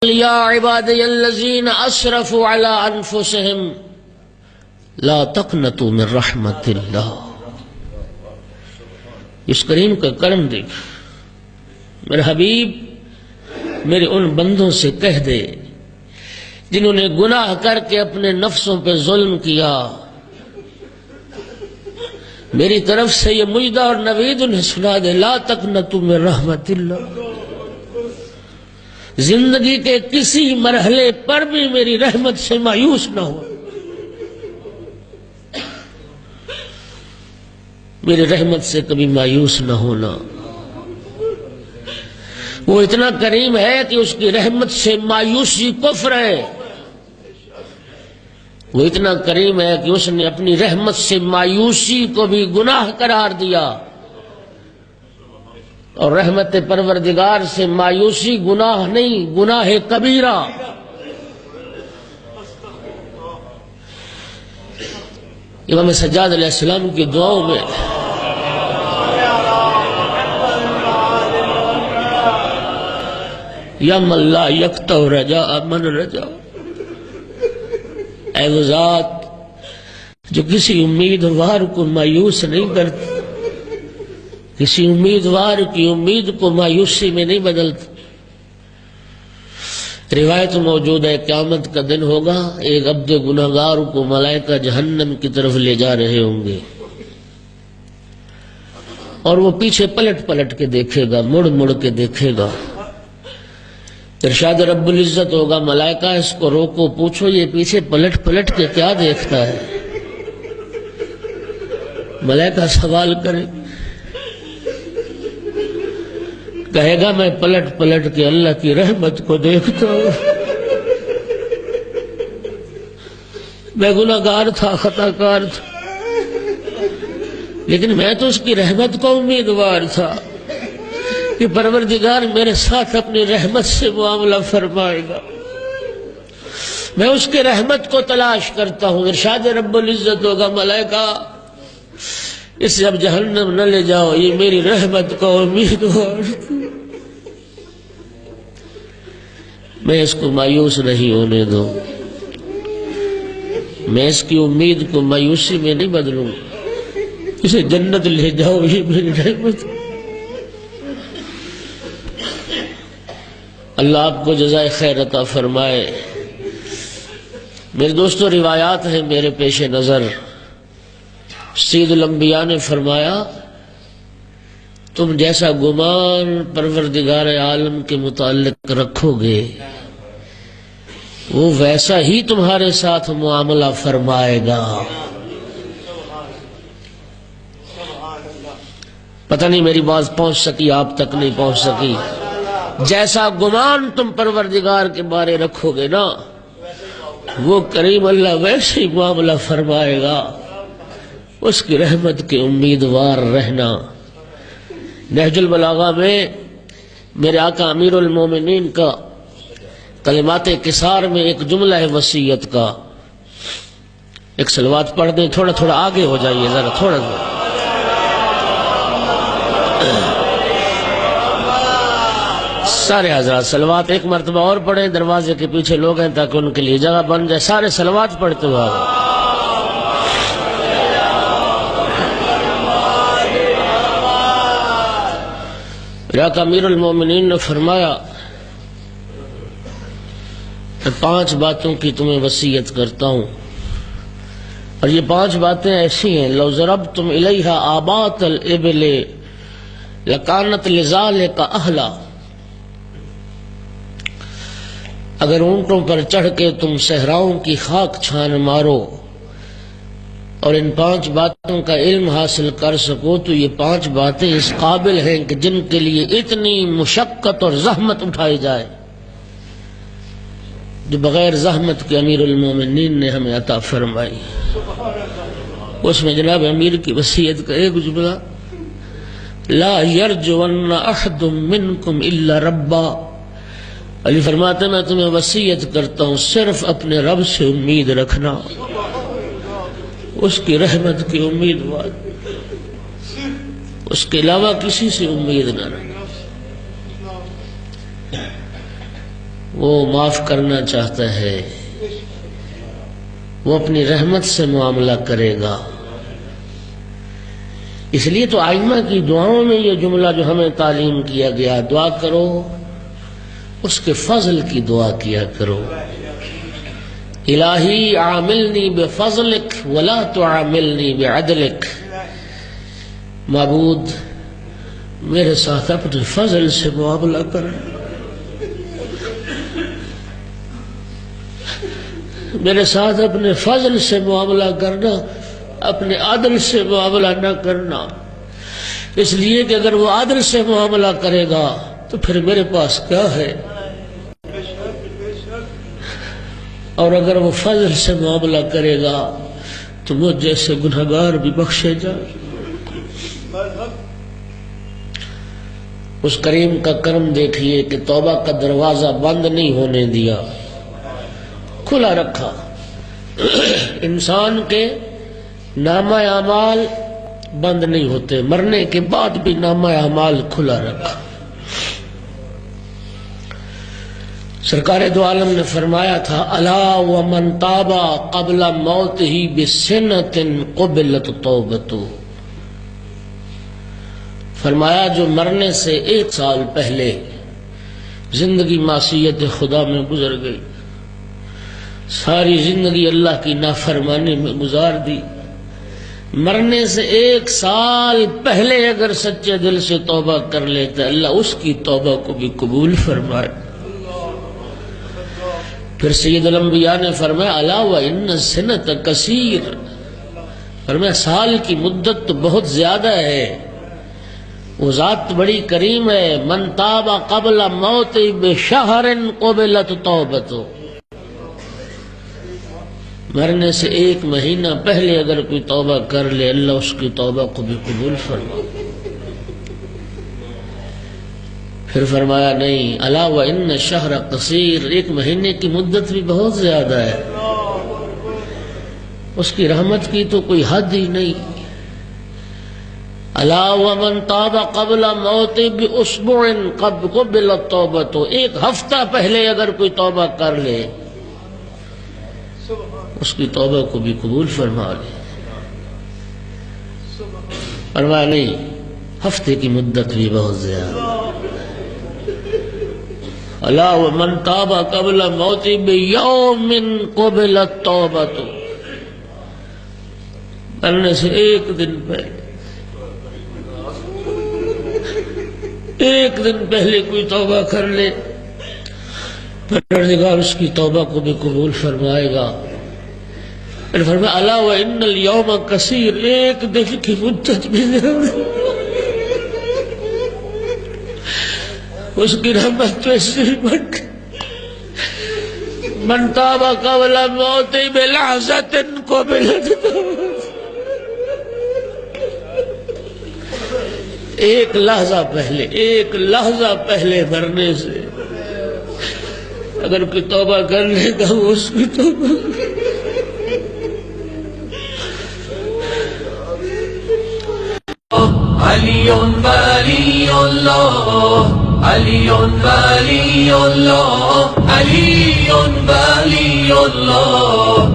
یا عبادی الذین اسرفوا علی انفسهم لا تقنطوا من رحمت اللہ۔ اس کریم کا کرم دیکھ، میرے حبیب میرے ان بندوں سے کہہ دے جنہوں نے گناہ کر کے اپنے نفسوں پہ ظلم کیا، میری طرف سے یہ مجدہ اور نوید انہیں سنا دے، لا تقنطوا من رحمت اللہ۔ زندگی کے کسی مرحلے پر بھی میری رحمت سے مایوس نہ ہو، میری رحمت سے کبھی مایوس نہ ہونا۔ وہ اتنا کریم ہے کہ اس کی رحمت سے مایوسی کفر ہے، وہ اتنا کریم ہے کہ اس نے اپنی رحمت سے مایوسی کو بھی گناہ قرار دیا، اور رحمت پروردگار سے مایوسی گناہ نہیں، گناہ کبیرہ۔ امام سجاد علیہ السلام کی دعاؤں میں یا من لا یقطع رجاء من رجا، اے وہ ذات جو کسی امیدوار کو مایوس نہیں کرتی، کسی امیدوار کی امید کو مایوسی میں نہیں بدلتا۔ روایت موجود ہے قیامت کا دن ہوگا، ایک عبد گنہگار کو ملائکہ جہنم کی طرف لے جا رہے ہوں گے، اور وہ پیچھے پلٹ پلٹ کے دیکھے گا، مڑ مڑ کے دیکھے گا۔ ارشاد رب العزت ہوگا، ملائکہ اس کو روکو، پوچھو یہ پیچھے پلٹ پلٹ کے کیا دیکھتا ہے؟ ملائکہ سوال کرے، کہے گا میں پلٹ پلٹ کے اللہ کی رحمت کو دیکھتا ہوں، میں گناہگار تھا، خطا کار تھا، لیکن میں تو اس کی رحمت کو امیدوار تھا کہ پروردگار میرے ساتھ اپنی رحمت سے معاملہ فرمائے گا، میں اس کی رحمت کو تلاش کرتا ہوں۔ ارشاد رب العزت ہوگا، ملائکہ اسے اب جہنم نہ لے جاؤ، یہ میری رحمت کو امیدوار، میں اس کو مایوس نہیں ہونے دوں، میں اس کی امید کو مایوسی میں نہیں بدلوں، اسے جنت لے جاؤ، یہ میری رحمت۔ اللہ آپ کو جزائے خیر عطا فرمائے۔ میرے دوستو، روایات ہیں میرے پیش نظر، سید الانبیاء نے فرمایا، تم جیسا گمان پروردگار عالم کے متعلق رکھو گے وہ ویسا ہی تمہارے ساتھ معاملہ فرمائے گا۔ پتہ نہیں میری بات پہنچ سکی، آپ تک نہیں پہنچ سکی۔ جیسا گمان تم پروردگار کے بارے رکھو گے نا، وہ کریم اللہ ویسے ہی معاملہ فرمائے گا، اس کی رحمت کے امیدوار رہنا۔ نہج البلاغہ میں میرے آقا امیر المومنین کا کلمات قصار میں ایک جملہ ہے وصیت کا، ایک صلوات پڑھ دیں، تھوڑا تھوڑا آگے ہو جائیے ذرا، تھوڑا تھوڑا۔ سارے حضرات صلوات ایک مرتبہ اور پڑھیں، دروازے کے پیچھے لوگ ہیں تاکہ ان کے لیے جگہ بن جائے، سارے صلوات پڑھتے ہوئے آگے۔ آقا امیر المومنین نے فرمایا، میں 5 باتوں کی تمہیں وصیت کرتا ہوں، اور یہ 5 باتیں ایسی ہیں، لو ضربتم الیہا آبات الابل لکانت لذالک اہلا، اگر اونٹوں پر چڑھ کے تم صحراؤں کی خاک چھان مارو اور ان 5 باتوں کا علم حاصل کر سکو تو یہ 5 باتیں اس قابل ہیں کہ جن کے لیے اتنی مشقت اور زحمت اٹھائی جائے جو بغیر زحمت کے امیر المومنین نے ہمیں عطا فرمائی۔ اس میں جناب امیر کی وصیت کا ایک جملہ، لا یرجون احد منکم الا ربا، علی فرماتے ہیں میں تمہیں وصیت کرتا ہوں صرف اپنے رب سے امید رکھنا، اس کی رحمت کی امیدوار، اس کے علاوہ کسی سے امید نہ رکھنا۔ وہ معاف کرنا چاہتا ہے، وہ اپنی رحمت سے معاملہ کرے گا۔ اس لیے تو آئمہ کی دعاؤں میں یہ جملہ جو ہمیں تعلیم کیا گیا، دعا کرو اس کے فضل کی دعا کیا کرو۔ الہی عاملنی بفضلک ولا تعاملنی بعدلک، معبود میرے ساتھ اپنے فضل سے معاملہ کر، میرے ساتھ اپنے فضل سے معاملہ کرنا، اپنے عدل سے معاملہ نہ کرنا، اس لیے کہ اگر وہ عدل سے معاملہ کرے گا تو پھر میرے پاس کیا ہے، اور اگر وہ فضل سے معاملہ کرے گا تو مجھ جیسے گنہگار بھی بخشے جائے۔ اس کریم کا کرم دیکھیے کہ توبہ کا دروازہ بند نہیں ہونے دیا، کھلا رکھا۔ انسان کے نامہ اعمال بند نہیں ہوتے، مرنے کے بعد بھی نامہ اعمال کھلا رکھا۔ سرکار دو عالم نے فرمایا تھا، الا ومن تاب قبل موتہ بسنۃ قبلت توبتہ، فرمایا جو مرنے سے 1 سال پہلے زندگی معصیت خدا میں گزر گئی، ساری زندگی اللہ کی نافرمانی میں گزار دی، مرنے سے 1 سال پہلے اگر سچے دل سے توبہ کر لیتا اللہ اس کی توبہ کو بھی قبول فرمائے۔ پھر سید الانبیاء نے فرمایا الا وان السنۃ کثیر، فرمایا سال کی مدت تو بہت زیادہ ہے، وہ ذات بڑی کریم ہے، من تاب قبل موت بشہر قبلت توبتہ، مرنے سے 1 مہینہ پہلے اگر کوئی توبہ کر لے اللہ اس کی توبہ کو بھی قبول فرما۔ پھر فرمایا نہیں، الا وان الشہر قصیر، 1 مہینے کی مدت بھی بہت زیادہ ہے، اس کی رحمت کی تو کوئی حد ہی نہیں۔ الا ومن تاب قبل موت باسبوع قد قبلت توبتہ، 1 ہفتہ پہلے اگر کوئی توبہ کر لے اس کی توبہ کو بھی قبول فرما لے۔ فرمایا نہیں، ہفتے کی مدت بھی بہت زیادہ۔ الا ومن تاب قبل موت بیوم قبلت توبتہ، مرنے سے 1 دن پہلے، 1 دن پہلے کوئی توبہ کر لے پروردگار اس کی توبہ کو بھی قبول فرمائے گا۔ پھر فرمایا الا وان اليوم کثیر، 1 دن کی مدت بھی اس کی رحمت پہ سمٹ، من تاب قبل موت بلحظۃ قبلت توبتہ، 1 لحظہ پہلے، 1 لحظہ پہلے مرنے سے اگر کوئی توبہ کر لے گا وہ اس کی توبہ۔ علی ولی اللہ، علی ولی اللہ، علی ولی اللہ،